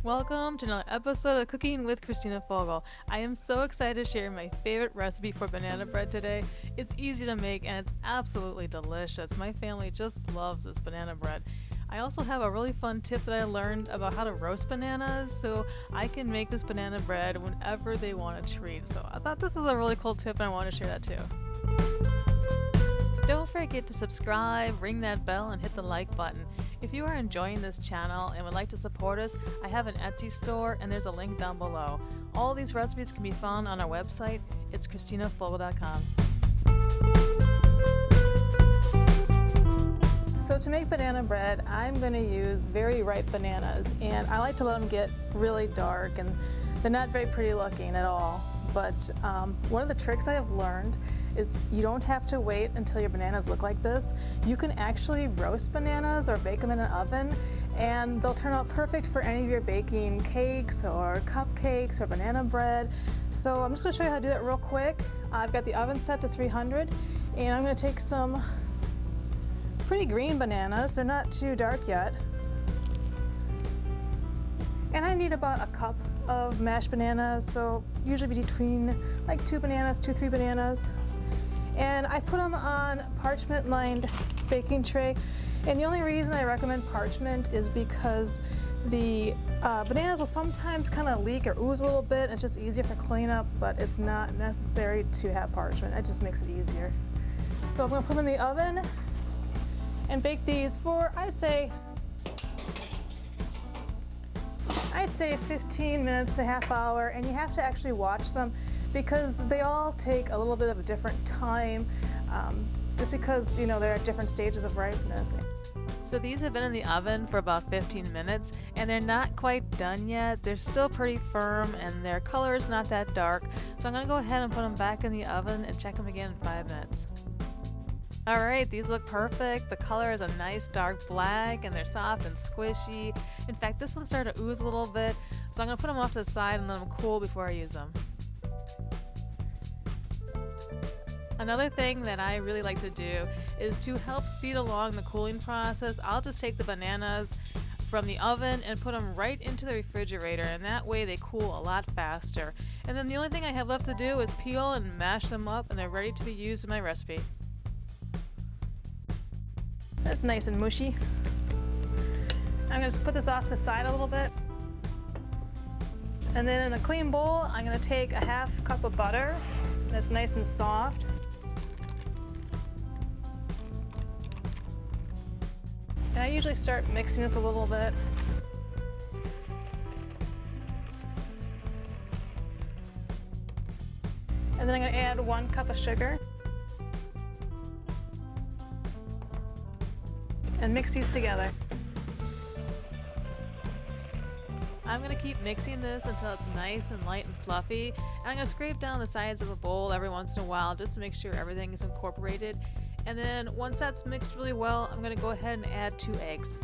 Welcome to another episode of Cooking with Christina Fogal. I am so excited to share my favorite recipe for banana bread today. It's easy to make and it's absolutely delicious. My family just loves this banana bread. I also have a really fun tip that I learned about how to roast bananas so I can make this banana bread whenever they want a treat. So I thought this is a really cool tip and I want to share that too. Don't forget to subscribe, ring that bell, and hit the like button. If you are enjoying this channel and would like to support us, I have an Etsy store and there's a link down below. All these recipes can be found on our website. It's ChristinaFogal.com. So to make banana bread, I'm going to use very ripe bananas, and I like to let them get really dark, and they're not very pretty looking at all. But one of the tricks I have learned is you don't have to wait until your bananas look like this. You can actually roast bananas or bake them in an oven, and they'll turn out perfect for any of your baking cakes or cupcakes or banana bread. So I'm just going to show you how to do that real quick. I've got the oven set to 300, and I'm going to take some pretty green bananas. They're not too dark yet. And I need about a cup of mashed bananas, so usually between like 3 bananas. And I put them on parchment-lined baking tray. And the only reason I recommend parchment is because the bananas will sometimes kind of leak or ooze a little bit, and it's just easier for cleanup, but it's not necessary to have parchment. It just makes it easier. So I'm going to put them in the oven and bake these for, I'd say 15 minutes to half hour, and you have to actually watch them because they all take a little bit of a different time, just because, you know, they're at different stages of ripeness. So these have been in the oven for about 15 minutes, and they're not quite done yet. They're still pretty firm, and their color is not that dark. So I'm going to go ahead and put them back in the oven and check them again in 5 minutes. Alright, these look perfect. The color is a nice dark black and they're soft and squishy. In fact, this one started to ooze a little bit, so I'm going to put them off to the side and let them cool before I use them. Another thing that I really like to do is to help speed along the cooling process. I'll just take the bananas from the oven and put them right into the refrigerator, and that way they cool a lot faster. And then the only thing I have left to do is peel and mash them up, and they're ready to be used in my recipe. That's nice and mushy. I'm going to put this off to the side a little bit. And then in a clean bowl, I'm going to take a half cup of butter that's nice and soft. And I usually start mixing this a little bit. And then I'm going to add 1 cup of sugar. And mix these together. I'm going to keep mixing this until it's nice and light and fluffy, and I'm going to scrape down the sides of a bowl every once in a while just to make sure everything is incorporated. And then once that's mixed really well, I'm going to go ahead and add 2 eggs.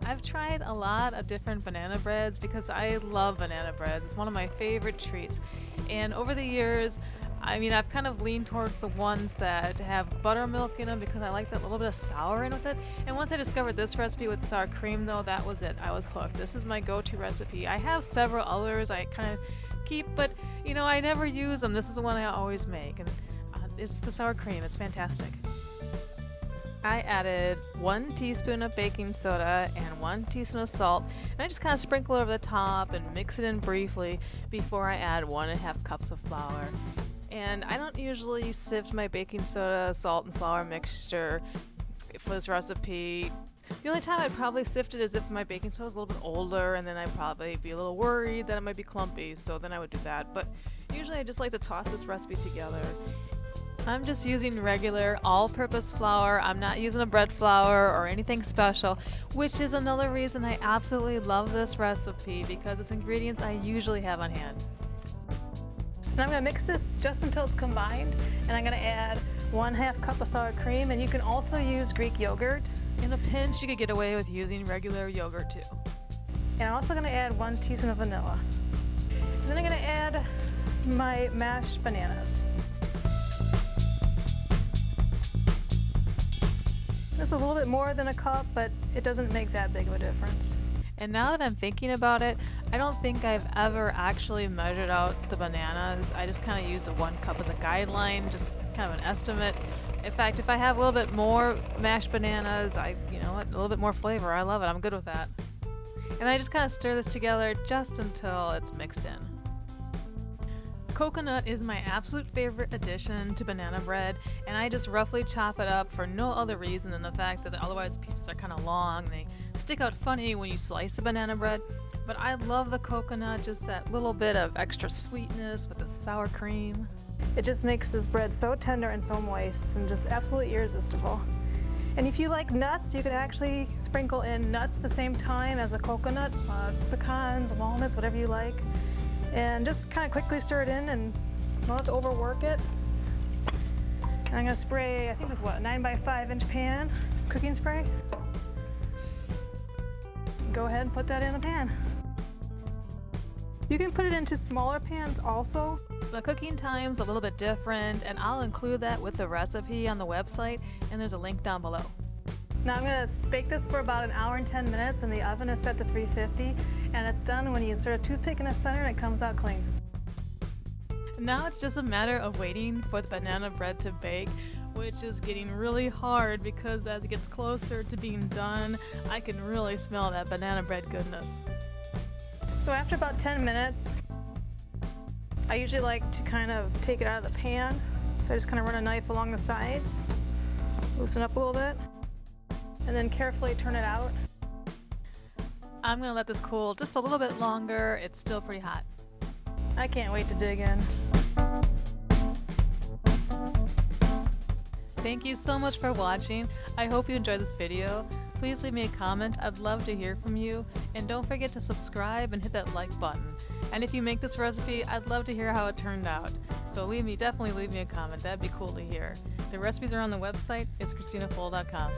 I've tried a lot of different banana breads because I love banana breads. It's one of my favorite treats, and over the years I've kind of leaned towards the ones that have buttermilk in them because I like that little bit of sour in with it. And once I discovered this recipe with sour cream, though, that was it. I was hooked. This is my go-to recipe. I have several others I kind of keep, but I never use them. This is the one I always make, and it's the sour cream. It's fantastic. I added 1 teaspoon of baking soda and 1 teaspoon of salt, and I just kind of sprinkle it over the top and mix it in briefly before I add 1.5 cups of flour. And I don't usually sift my baking soda, salt, and flour mixture for this recipe. The only time I'd probably sift it is if my baking soda is a little bit older, and then I'd probably be a little worried that it might be clumpy, so then I would do that. But usually I just like to toss this recipe together. I'm just using regular all-purpose flour. I'm not using a bread flour or anything special, which is another reason I absolutely love this recipe because it's ingredients I usually have on hand. And I'm going to mix this just until it's combined, and I'm going to add 1/2 cup of sour cream, and you can also use Greek yogurt. In a pinch, you could get away with using regular yogurt too. And I'm also going to add 1 teaspoon of vanilla. And then I'm going to add my mashed bananas. This is a little bit more than a cup, but it doesn't make that big of a difference. And now that I'm thinking about it, I don't think I've ever actually measured out the bananas. I just kind of use the 1 cup as a guideline, just kind of an estimate. In fact, if I have a little bit more mashed bananas, a little bit more flavor, I love it. I'm good with that. And I just kind of stir this together just until it's mixed in. Coconut is my absolute favorite addition to banana bread, and I just roughly chop it up for no other reason than the fact that otherwise the pieces are kind of long and they stick out funny when you slice the banana bread. But I love the coconut, just that little bit of extra sweetness with the sour cream. It just makes this bread so tender and so moist and just absolutely irresistible. And if you like nuts, you can actually sprinkle in nuts the same time as a coconut, pecans, walnuts, whatever you like. And just kind of quickly stir it in and not have to overwork it. And I'm going to spray, I think this is a 9x5 pan cooking spray. Go ahead and put that in the pan. You can put it into smaller pans also. The cooking time's a little bit different, and I'll include that with the recipe on the website, and there's a link down below. Now I'm going to bake this for about 1 hour and 10 minutes, and the oven is set to 350, and it's done when you insert a toothpick in the center and it comes out clean. Now it's just a matter of waiting for the banana bread to bake, which is getting really hard because as it gets closer to being done, I can really smell that banana bread goodness. So after about 10 minutes, I usually like to kind of take it out of the pan. So I just kind of run a knife along the sides, loosen up a little bit, and then carefully turn it out. I'm going to let this cool just a little bit longer. It's still pretty hot. I can't wait to dig in. Thank you so much for watching. I hope you enjoyed this video. Please leave me a comment. I'd love to hear from you. And don't forget to subscribe and hit that like button. And if you make this recipe, I'd love to hear how it turned out. So definitely leave me a comment. That'd be cool to hear. The recipes are on the website. It's ChristinaFogal.com.